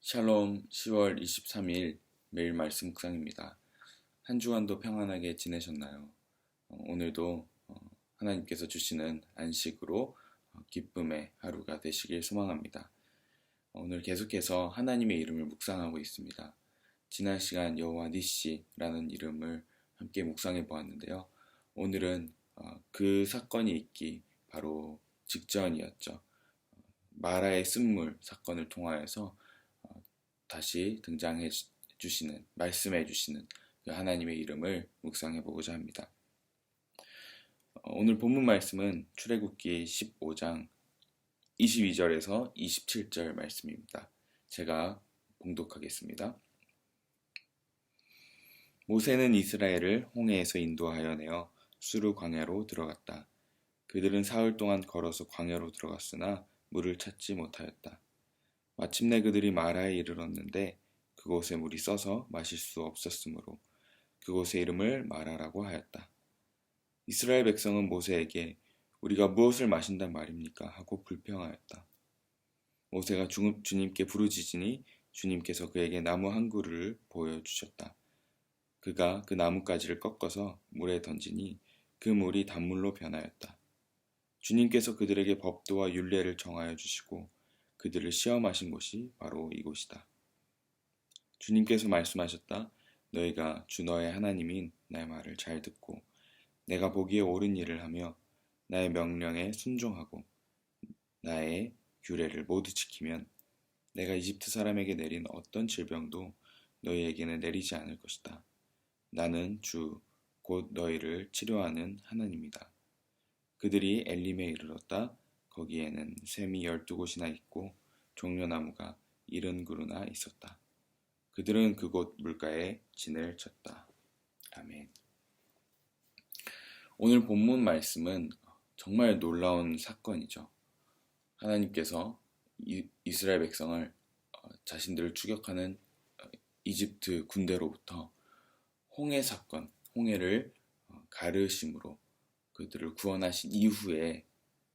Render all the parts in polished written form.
샬롬 10월 23일 매일 말씀 묵상입니다. 한 주간도 평안하게 지내셨나요? 오늘도 하나님께서 주시는 안식으로 기쁨의 하루가 되시길 소망합니다. 오늘 계속해서 하나님의 이름을 묵상하고 있습니다. 지난 시간 여호와 니시라는 이름을 함께 묵상해 보았는데요. 오늘은 그 사건이 있기 바로 직전이었죠. 마라의 쓴물 사건을 통하여서 다시 등장해 주시는, 말씀해 주시는 그 하나님의 이름을 묵상해 보고자 합니다. 오늘 본문 말씀은 출애굽기 15장 22절에서 27절 말씀입니다. 제가 봉독하겠습니다. 모세는 이스라엘을 홍해에서 인도하여 내어 수르 광야로 들어갔다. 그들은 사흘 동안 걸어서 광야로 들어갔으나 물을 찾지 못하였다. 마침내 그들이 마라에 이르렀는데 그곳에 물이 써서 마실 수 없었으므로 그곳의 이름을 마라라고 하였다. 이스라엘 백성은 모세에게 우리가 무엇을 마신단 말입니까? 하고 불평하였다. 모세가 주님께 부르짖으니 주님께서 그에게 나무 한 그루를 보여주셨다. 그가 그 나뭇가지를 꺾어서 물에 던지니 그 물이 단물로 변하였다. 주님께서 그들에게 법도와 율례를 정하여 주시고 그들을 시험하신 곳이 바로 이곳이다. 주님께서 말씀하셨다. 너희가 주 너의 하나님인 나의 말을 잘 듣고 내가 보기에 옳은 일을 하며 나의 명령에 순종하고 나의 규례를 모두 지키면 내가 이집트 사람에게 내린 어떤 질병도 너희에게는 내리지 않을 것이다. 나는 주 곧 너희를 치료하는 하나님이다. 그들이 엘림에 이르렀다. 거기에는 샘이 12곳이나 있고 종려나무가 70그루나 있었다. 그들은 그곳 물가에 진을 쳤다. 아멘. 오늘 본문 말씀은 정말 놀라운 사건이죠. 하나님께서 이스라엘 백성을 자신들을 추격하는 이집트 군대로부터 홍해 사건, 홍해를 가르심으로 그들을 구원하신 이후에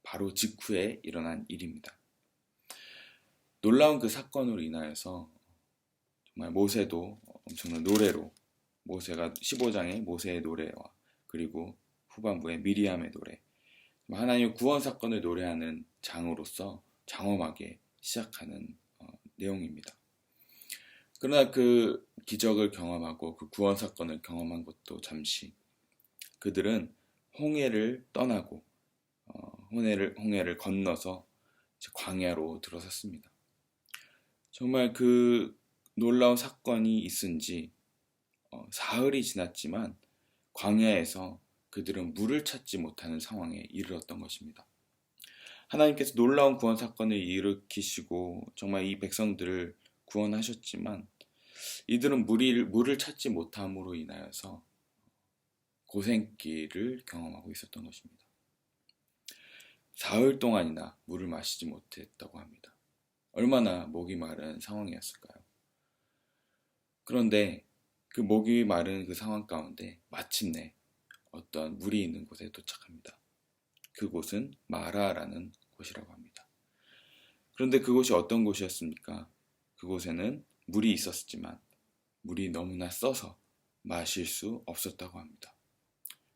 바로 직후에 일어난 일입니다. 놀라운 그 사건으로 인하여서 정말 모세도 엄청난 노래로 모세가 15장의 모세의 노래와 그리고 후반부의 미리암의 노래 하나님의 구원 사건을 노래하는 장으로서 장엄하게 시작하는 내용입니다. 그러나 그 기적을 경험하고 그 구원 사건을 경험한 것도 잠시 그들은 홍해를 떠나고 홍해를 건너서 광야로 들어섰습니다. 정말 그 놀라운 사건이 있은 지 사흘이 지났지만 광야에서 그들은 물을 찾지 못하는 상황에 이르렀던 것입니다. 하나님께서 놀라운 구원 사건을 일으키시고 정말 이 백성들을 구원하셨지만 이들은 물을 찾지 못함으로 인하여서 고생길을 경험하고 있었던 것입니다. 사흘 동안이나 물을 마시지 못했다고 합니다. 얼마나 목이 마른 상황이었을까요? 그런데 그 목이 마른 그 상황 가운데 마침내 어떤 물이 있는 곳에 도착합니다. 그곳은 마라라는 곳이라고 합니다. 그런데 그곳이 어떤 곳이었습니까? 그곳에는 물이 있었지만 물이 너무나 써서 마실 수 없었다고 합니다.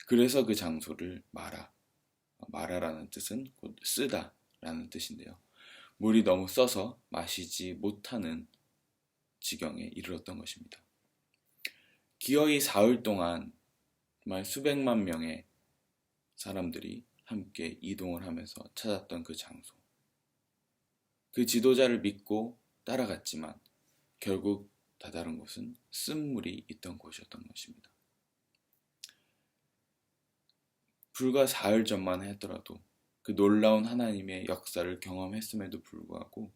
그래서 그 장소를 마라라는 뜻은 곧 쓰다라는 뜻인데요. 물이 너무 써서 마시지 못하는 지경에 이르렀던 것입니다. 기어이 사흘 동안 정말 수백만 명의 사람들이 함께 이동을 하면서 찾았던 그 장소. 그 지도자를 믿고 따라갔지만 결국 다다른 곳은 쓴물이 있던 곳이었던 것입니다. 불과 사흘 전만 하더라도 그 놀라운 하나님의 역사를 경험했음에도 불구하고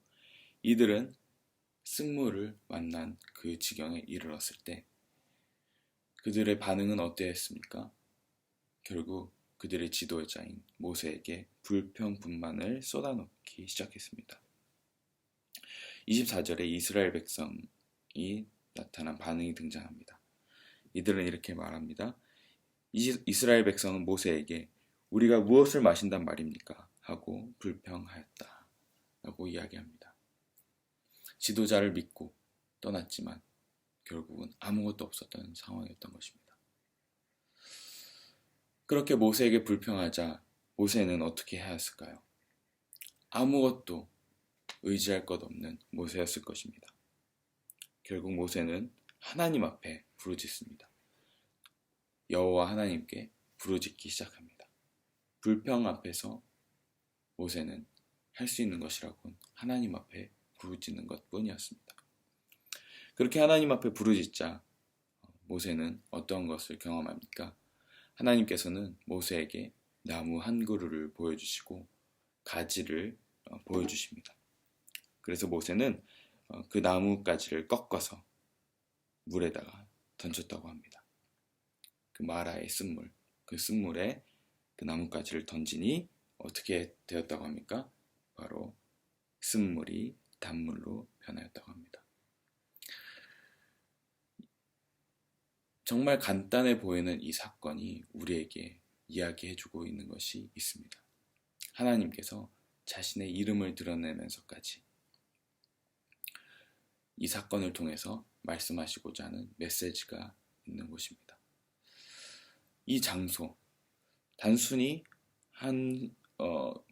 이들은 쓴물을 만난 그 지경에 이르렀을 때 그들의 반응은 어떠했습니까? 결국 그들의 지도자인 모세에게 불평분만을 쏟아놓기 시작했습니다. 24절에 이스라엘 백성이 나타난 반응이 등장합니다. 이들은 이렇게 말합니다. 이스라엘 백성은 모세에게 우리가 무엇을 마신단 말입니까? 하고 불평하였다. 라고 이야기합니다. 지도자를 믿고 떠났지만 결국은 아무것도 없었던 상황이었던 것입니다. 그렇게 모세에게 불평하자 모세는 어떻게 해야 했을까요? 아무것도 의지할 것 없는 모세였을 것입니다. 결국 모세는 하나님 앞에 부르짖습니다. 여호와 하나님께 부르짖기 시작합니다. 불평 앞에서 모세는 할 수 있는 것이라고는 하나님 앞에 부르짖는 것뿐이었습니다. 그렇게 하나님 앞에 부르짖자 모세는 어떤 것을 경험합니까? 하나님께서는 모세에게 나무 한 그루를 보여주시고 가지를 보여주십니다. 그래서 모세는 그 나무 가지를 꺾어서 물에다가 던졌다고 합니다. 그 마라의 쓴물, 그 쓴물에 그 나무 가지를 던지니 어떻게 되었다고 합니까? 바로 쓴물이 단물로 변하였다고 합니다. 정말 간단해 보이는 이 사건이 우리에게 이야기해주고 있는 것이 있습니다. 하나님께서 자신의 이름을 드러내면서까지 이 사건을 통해서 말씀하시고자 하는 메시지가 있는 것입니다. 이 장소, 단순히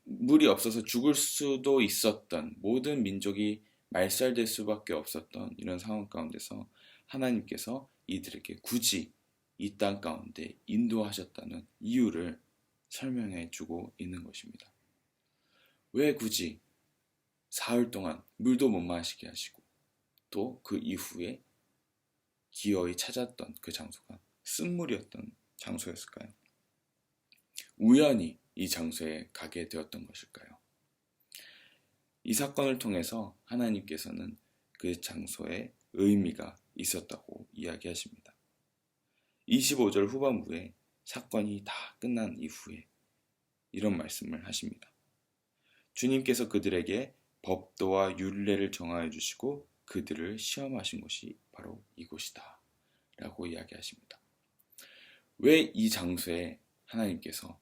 물이 없어서 죽을 수도 있었던, 모든 민족이 말살될 수밖에 없었던 이런 상황 가운데서 하나님께서 이들에게 굳이 이 땅 가운데 인도하셨다는 이유를 설명해 주고 있는 것입니다. 왜 굳이 사흘 동안 물도 못 마시게 하시고 또 그 이후에 기어이 찾았던 그 장소가 쓴물이었던 장소였을까요? 우연히 이 장소에 가게 되었던 것일까요? 이 사건을 통해서 하나님께서는 그 장소에 의미가 있었다고 이야기하십니다. 25절 후반부에 사건이 다 끝난 이후에 이런 말씀을 하십니다. 주님께서 그들에게 법도와 율례를 정하여 주시고 그들을 시험하신 곳이 바로 이곳이다 라고 이야기하십니다. 왜 이 장소에 하나님께서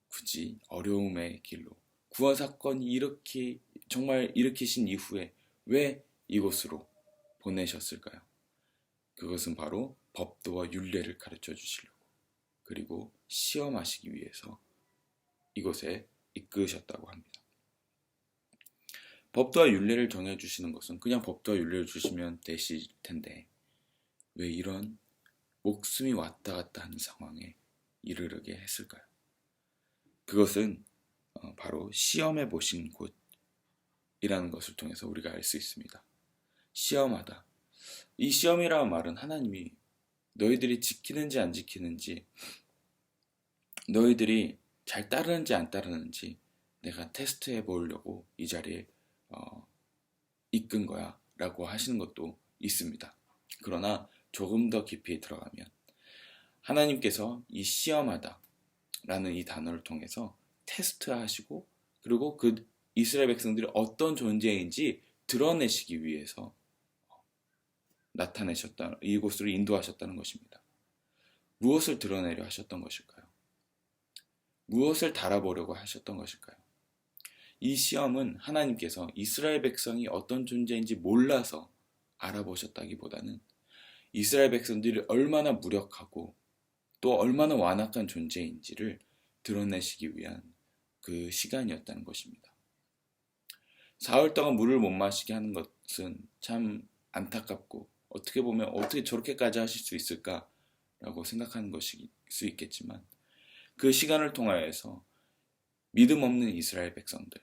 굳이 어려움의 길로 구원 사건이 정말 일으키신 이후에 왜 이곳으로 보내셨을까요? 그것은 바로 법도와 율례를 가르쳐 주시려고, 그리고 시험하시기 위해서 이곳에 이끄셨다고 합니다. 법도와 율례를 정해주시는 것은 그냥 법도와 율례를 주시면 되실 텐데 왜 이런 목숨이 왔다 갔다 하는 상황에 이르게 했을까요? 그것은 바로 시험해 보신 곳이라는 것을 통해서 우리가 알 수 있습니다. 시험하다. 이 시험이라는 말은 하나님이 너희들이 지키는지 안 지키는지, 너희들이 잘 따르는지 안 따르는지 내가 테스트해 보려고 이 자리에 이끈 거야 라고 하시는 것도 있습니다. 그러나 조금 더 깊이 들어가면 하나님께서 이 시험하다 라는 이 단어를 통해서 테스트하시고 그리고 그 이스라엘 백성들이 어떤 존재인지 드러내시기 위해서 이곳으로 인도하셨다는 것입니다. 무엇을 드러내려 하셨던 것일까요? 무엇을 달아보려고 하셨던 것일까요? 이 시험은 하나님께서 이스라엘 백성이 어떤 존재인지 몰라서 알아보셨다기보다는 이스라엘 백성들이 얼마나 무력하고 또 얼마나 완악한 존재인지를 드러내시기 위한 그 시간이었다는 것입니다. 사흘 동안 물을 못 마시게 하는 것은 참 안타깝고 어떻게 보면 어떻게 저렇게까지 하실 수 있을까라고 생각하는 것일 수 있겠지만 그 시간을 통하여서 믿음 없는 이스라엘 백성들,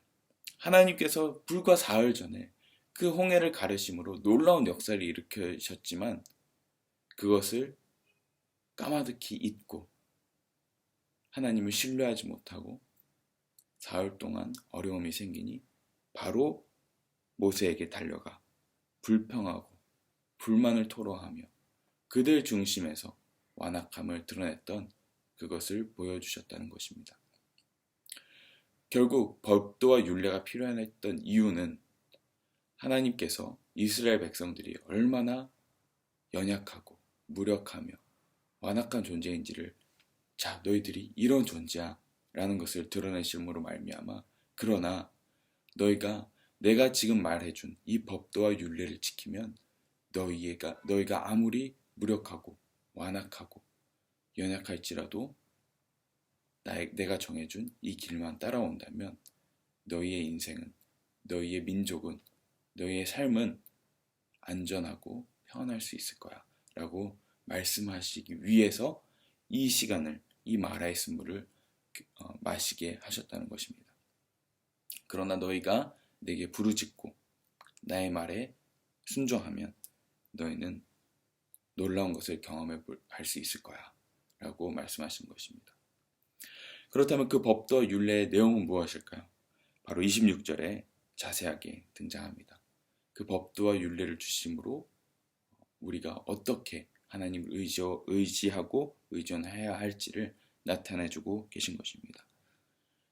하나님께서 불과 사흘 전에 그 홍해를 가르심으로 놀라운 역사를 일으키셨지만 그것을 까마득히 잊고 하나님을 신뢰하지 못하고 사흘 동안 어려움이 생기니 바로 모세에게 달려가 불평하고 불만을 토로하며 그들 중심에서 완악함을 드러냈던 그것을 보여주셨다는 것입니다. 결국 법도와 율례가 필요했던 이유는 하나님께서 이스라엘 백성들이 얼마나 연약하고 무력하며 완악한 존재인지를 자 너희들이 이런 존재야 라는 것을 드러내심으로 말미암아 그러나 너희가 내가 지금 말해준 이 법도와 율례를 지키면 너희가 아무리 무력하고 완악하고 연약할지라도 내가 정해준 이 길만 따라온다면 너희의 인생은, 너희의 민족은, 너희의 삶은 안전하고 평안할 수 있을 거야 라고 말씀하시기 위해서 이 시간을, 이 마라의 쓴물을 마시게 하셨다는 것입니다. 그러나 너희가 내게 부르짖고 나의 말에 순종하면 너희는 놀라운 것을 경험할 수 있을 거야 라고 말씀하신 것입니다. 그렇다면 그 법도 율례의 내용은 무엇일까요? 바로 26절에 자세하게 등장합니다. 그 법도와 율례를 주심으로 우리가 어떻게 하나님을 의지하고 의존해야 할지를 나타내주고 계신 것입니다.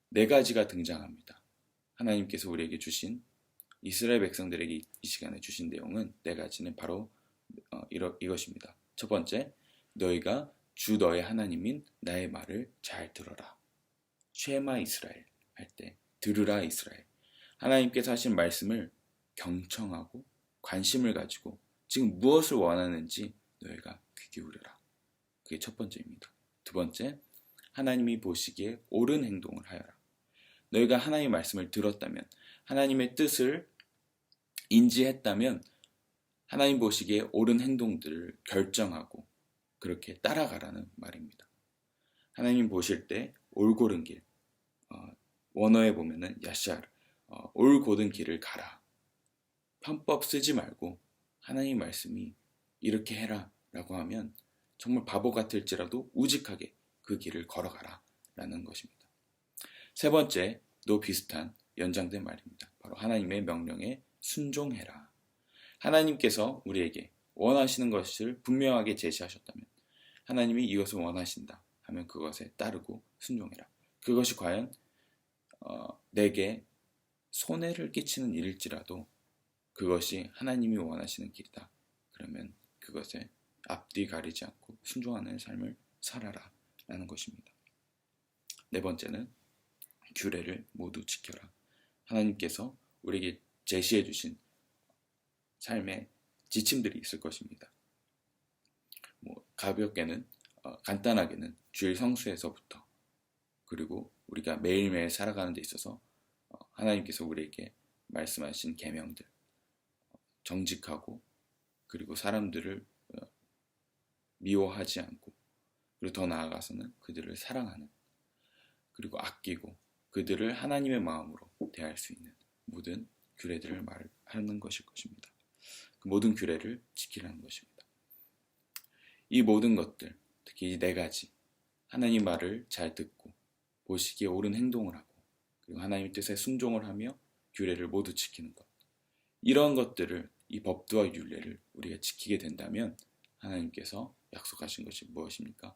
네 가지가 등장합니다. 하나님께서 우리에게 주신, 이스라엘 백성들에게 이 시간에 주신 내용은 네 가지는 바로 이것입니다. 첫 번째, 너희가 주 너의 하나님인 나의 말을 잘 들어라. 쉐마 이스라엘 할 때 들으라 이스라엘. 하나님께서 하신 말씀을 경청하고 관심을 가지고 지금 무엇을 원하는지 너희가 귀 기울여라. 그게 첫 번째입니다. 두 번째, 하나님이 보시기에 옳은 행동을 하여라. 너희가 하나님의 말씀을 들었다면, 하나님의 뜻을 인지했다면 하나님 보시기에 옳은 행동들을 결정하고 그렇게 따라가라는 말입니다. 하나님 보실 때 올고른 길, 원어에 보면은 야샤르, 올곧은 길을 가라. 편법 쓰지 말고 하나님 말씀이 이렇게 해라 라고 하면 정말 바보 같을지라도 우직하게 그 길을 걸어가라 라는 것입니다. 세 번째도 비슷한 연장된 말입니다. 바로 하나님의 명령에 순종해라. 하나님께서 우리에게 원하시는 것을 분명하게 제시하셨다면, 하나님이 이것을 원하신다 하면 그것에 따르고 순종해라. 그것이 과연 내게 손해를 끼치는 일일지라도 그것이 하나님이 원하시는 길이다. 그러면 그것에 앞뒤 가리지 않고 순종하는 삶을 살아라 라는 것입니다. 네 번째는 규례를 모두 지켜라. 하나님께서 우리에게 제시해 주신 삶의 지침들이 있을 것입니다. 가볍게는 간단하게는 주일 성수에서부터, 그리고 우리가 매일매일 살아가는 데 있어서 하나님께서 우리에게 말씀하신 계명들, 정직하고 그리고 사람들을 미워하지 않고, 그리고 더 나아가서는 그들을 사랑하는, 그리고 아끼고 그들을 하나님의 마음으로 대할 수 있는 모든 규례들을 말하는 것일 것입니다. 그 모든 규례를 지키라는 것입니다. 이 모든 것들, 특히 이 네 가지, 하나님 말을 잘 듣고 보시기에 옳은 행동을 하고, 그리고 하나님 뜻에 순종을 하며 규례를 모두 지키는 것, 이런 것들을, 이 법도와 율례를 우리가 지키게 된다면 하나님께서 약속하신 것이 무엇입니까?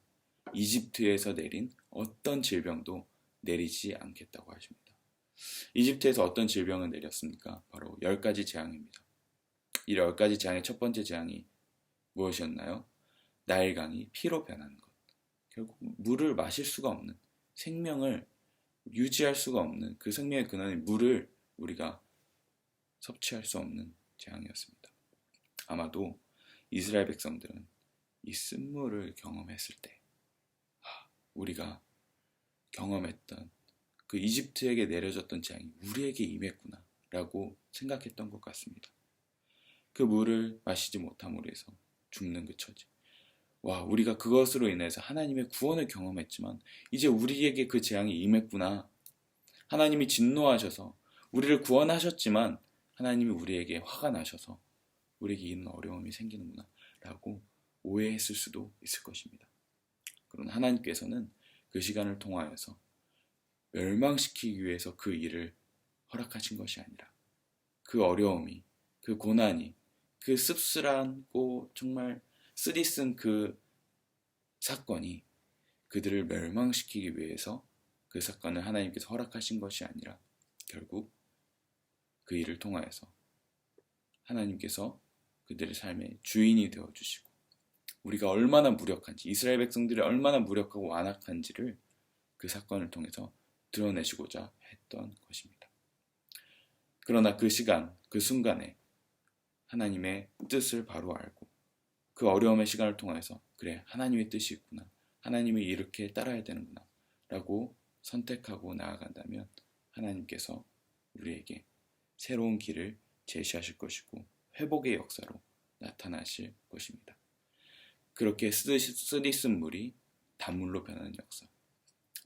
이집트에서 내린 어떤 질병도 내리지 않겠다고 하십니다. 이집트에서 어떤 질병을 내렸습니까? 바로 10가지 재앙입니다. 이 10가지 재앙의 첫 번째 재앙이 무엇이었나요? 나일강이 피로 변하는 것. 결국 물을 마실 수가 없는, 생명을 유지할 수가 없는 그 생명의 근원인 물을 우리가 섭취할 수 없는 재앙이었습니다. 아마도 이스라엘 백성들은 이 쓴물을 경험했을 때 우리가 경험했던 그 이집트에게 내려졌던 재앙이 우리에게 임했구나 라고 생각했던 것 같습니다. 그 물을 마시지 못함으로 해서 죽는 그 처지. 우리가 그것으로 인해서 하나님의 구원을 경험했지만 이제 우리에게 그 재앙이 임했구나. 하나님이 진노하셔서 우리를 구원하셨지만 하나님이 우리에게 화가 나셔서 우리에게 이런 어려움이 생기는구나 라고 오해했을 수도 있을 것입니다. 그러나 하나님께서는 그 시간을 통하여서 멸망시키기 위해서 그 일을 허락하신 것이 아니라, 그 어려움이, 그 고난이, 그 씁쓸하고 정말 쓰디쓴 그 사건이 그들을 멸망시키기 위해서 그 사건을 하나님께서 허락하신 것이 아니라, 결국 그 일을 통하여서 하나님께서 그들의 삶의 주인이 되어주시고, 우리가 얼마나 무력한지, 이스라엘 백성들이 얼마나 무력하고 완악한지를 그 사건을 통해서 드러내시고자 했던 것입니다. 그러나 그 시간, 그 순간에 하나님의 뜻을 바로 알고 그 어려움의 시간을 통해서 그래, 하나님의 뜻이 있구나, 하나님이 이렇게 따라야 되는구나 라고 선택하고 나아간다면 하나님께서 우리에게 새로운 길을 제시하실 것이고 회복의 역사로 나타나실 것입니다. 그렇게 쓰디쓴 물이 단물로 변하는 역사,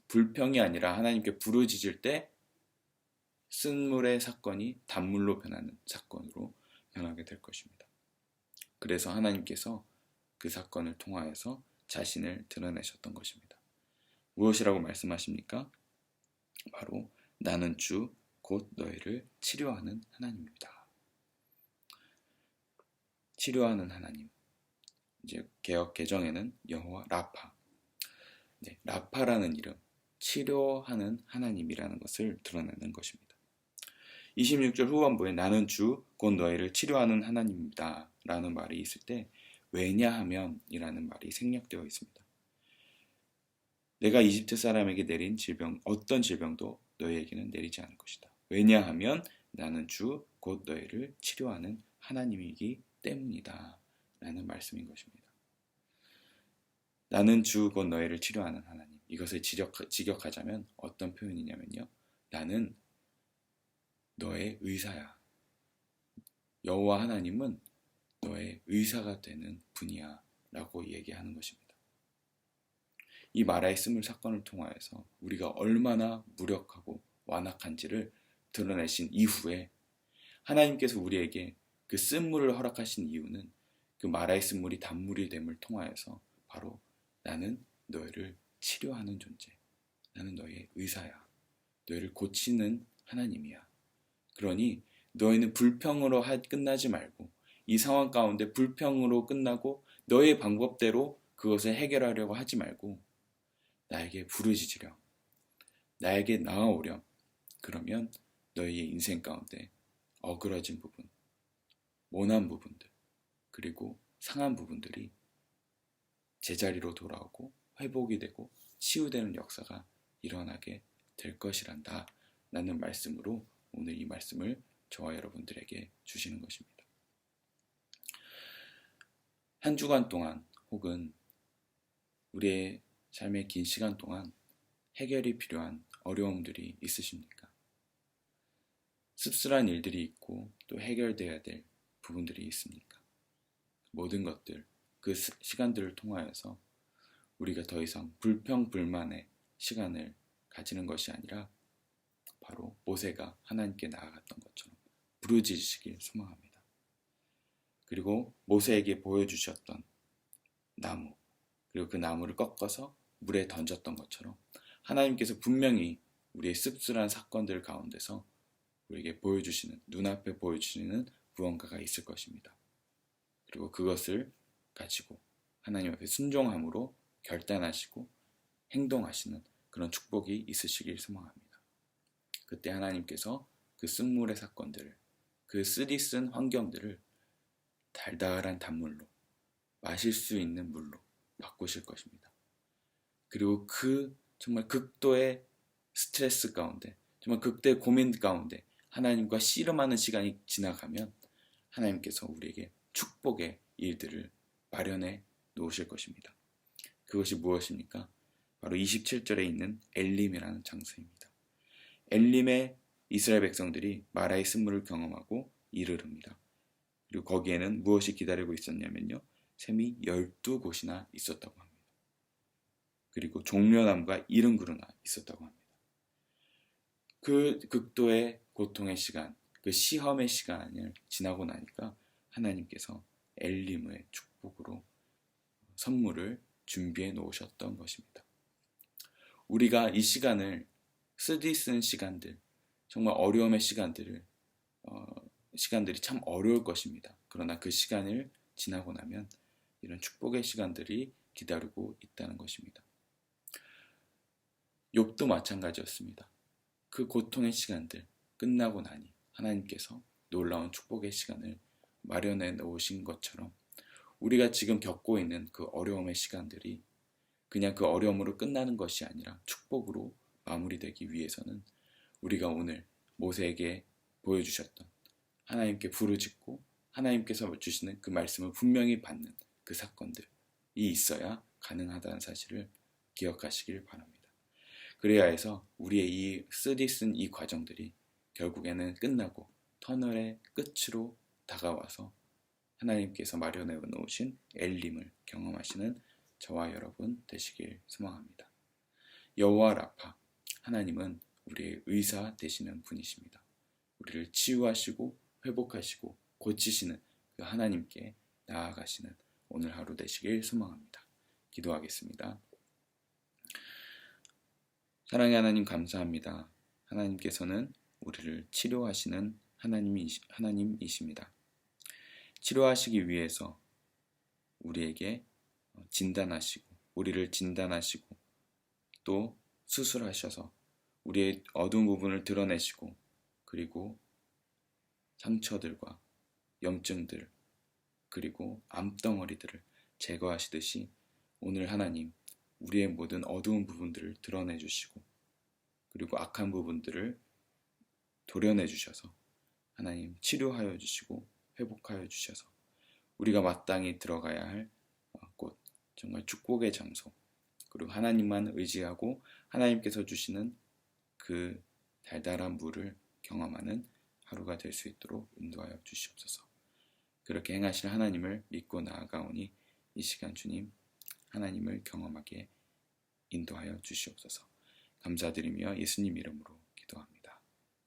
불평이 아니라 하나님께 부르짖을 때 쓴 물의 사건이 단물로 변하는 사건으로 변하게 될 것입니다. 그래서 하나님께서 그 사건을 통하여서 자신을 드러내셨던 것입니다. 무엇이라고 말씀하십니까? 바로 나는 주 곧 너희를 치료하는 하나님입니다. 치료하는 하나님. 이제 개역 개정에는 여호와 라파, 라파라는 이름, 치료하는 하나님이라는 것을 드러내는 것입니다. 26절 후반부에 나는 주 곧 너희를 치료하는 하나님입니다 라는 말이 있을 때 왜냐하면 이라는 말이 생략되어 있습니다. 내가 이집트 사람에게 내린 질병, 어떤 질병도 너희에게는 내리지 않을 것이다. 왜냐하면 나는 주 곧 너희를 치료하는 하나님이기 때문이다 라는 말씀인 것입니다. 나는 주 곧 너희를 치료하는 하나님, 이것을 직역하자면 어떤 표현이냐면요, 나는 너의 의사야. 여호와 하나님은 너의 의사가 되는 분이야 라고 얘기하는 것입니다. 이 마라의 쓴물 사건을 통하여서 우리가 얼마나 무력하고 완악한지를 드러내신 이후에 하나님께서 우리에게 그 쓴물을 허락하신 이유는 그 마라의 쓴물이 단물이 됨을 통하여서 바로 나는 너희를 치료하는 존재, 나는 너의 의사야, 너희를 고치는 하나님이야. 그러니 너희는 불평으로 끝나지 말고 이 상황 가운데 불평으로 끝나고 너의 방법대로 그것을 해결하려고 하지 말고 나에게 부르짖으렴, 나에게 나아오렴. 그러면 너희의 인생 가운데 어그러진 부분, 모난 부분들, 그리고 상한 부분들이 제자리로 돌아오고 회복이 되고 치유되는 역사가 일어나게 될 것이란다 라는 말씀으로 오늘 이 말씀을 저와 여러분들에게 주시는 것입니다. 한 주간 동안 혹은 우리의 삶의 긴 시간 동안 해결이 필요한 어려움들이 있으십니까? 씁쓸한 일들이 있고 또 해결돼야 될 부분들이 있습니까? 모든 것들, 그 시간들을 통하여서 우리가 더 이상 불평불만의 시간을 가지는 것이 아니라 바로 모세가 하나님께 나아갔던 것처럼 부르짖으시길 소망합니다. 그리고 모세에게 보여주셨던 나무, 그리고 그 나무를 꺾어서 물에 던졌던 것처럼 하나님께서 분명히 우리의 씁쓸한 사건들 가운데서 우리에게 보여주시는, 눈앞에 보여주시는 무언가가 있을 것입니다. 그리고 그것을 가지고 하나님 앞에 순종함으로 결단하시고 행동하시는 그런 축복이 있으시길 소망합니다. 그때 하나님께서 그 쓴물의 사건들을, 그 쓰디쓴 환경들을 달달한 단물로, 마실 수 있는 물로 바꾸실 것입니다. 그리고 그 정말 극도의 스트레스 가운데, 정말 극도의 고민 가운데 하나님과 씨름하는 시간이 지나가면 하나님께서 우리에게 축복의 일들을 마련해 놓으실 것입니다. 그것이 무엇입니까? 바로 27절에 있는 엘림이라는 장소입니다. 엘림의 이스라엘 백성들이 마라의 쓴물을 경험하고 이르릅니다. 그리고 거기에는 무엇이 기다리고 있었냐면요, 샘이 12곳이나 있었다고 합니다. 그리고 종려나무가 70그루나 있었다고 합니다. 그 극도의 고통의 시간, 그 시험의 시간을 지나고 나니까 하나님께서 엘림의 축복으로 선물을 준비해 놓으셨던 것입니다. 우리가 이 시간을, 쓰디쓴 시간들, 정말 어려움의 시간들이 참 어려울 것입니다. 그러나 그 시간을 지나고 나면 이런 축복의 시간들이 기다리고 있다는 것입니다. 욥도 마찬가지였습니다. 그 고통의 시간들 끝나고 나니 하나님께서 놀라운 축복의 시간을 마련해 놓으신 것처럼 우리가 지금 겪고 있는 그 어려움의 시간들이 그냥 그 어려움으로 끝나는 것이 아니라 축복으로 마무리되기 위해서는 우리가 오늘 모세에게 보여주셨던, 하나님께 부르짖고 하나님께서 주시는 그 말씀을 분명히 받는 그 사건들이 있어야 가능하다는 사실을 기억하시길 바랍니다. 그래야 해서 우리의 이 쓰디쓴 이 과정들이 결국에는 끝나고 터널의 끝으로 다가와서 하나님께서 마련해 놓으신 엘림을 경험하시는 저와 여러분 되시길 소망합니다. 여호와 라파, 하나님은 우리의 의사 되시는 분이십니다. 우리를 치유하시고 회복하시고 고치시는 그 하나님께 나아가시는 오늘 하루 되시길 소망합니다. 기도하겠습니다. 사랑의 하나님, 감사합니다. 하나님께서는 우리를 치료하시는 하나님이십니다. 치료하시기 위해서 우리에게 우리를 진단하시고 또 수술하셔서 우리의 어두운 부분을 드러내시고, 그리고 상처들과 염증들, 그리고 암덩어리들을 제거하시듯이 오늘 하나님, 우리의 모든 어두운 부분들을 드러내 주시고, 그리고 악한 부분들을 도려내 주셔서 하나님 치료하여 주시고 회복하여 주셔서 우리가 마땅히 들어가야 할 곳, 정말 축복의 장소, 그리고 하나님만 의지하고 하나님께서 주시는 그 달달한 물을 경험하는 하루가 될 수 있도록 인도하여 주시옵소서. 그렇게 행하실 하나님을 믿고 나아가오니 이 시간 주님, 하나님을 경험하게 인도하여 주시옵소서. 감사드리며 예수님 이름으로 기도합니다.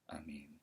아멘.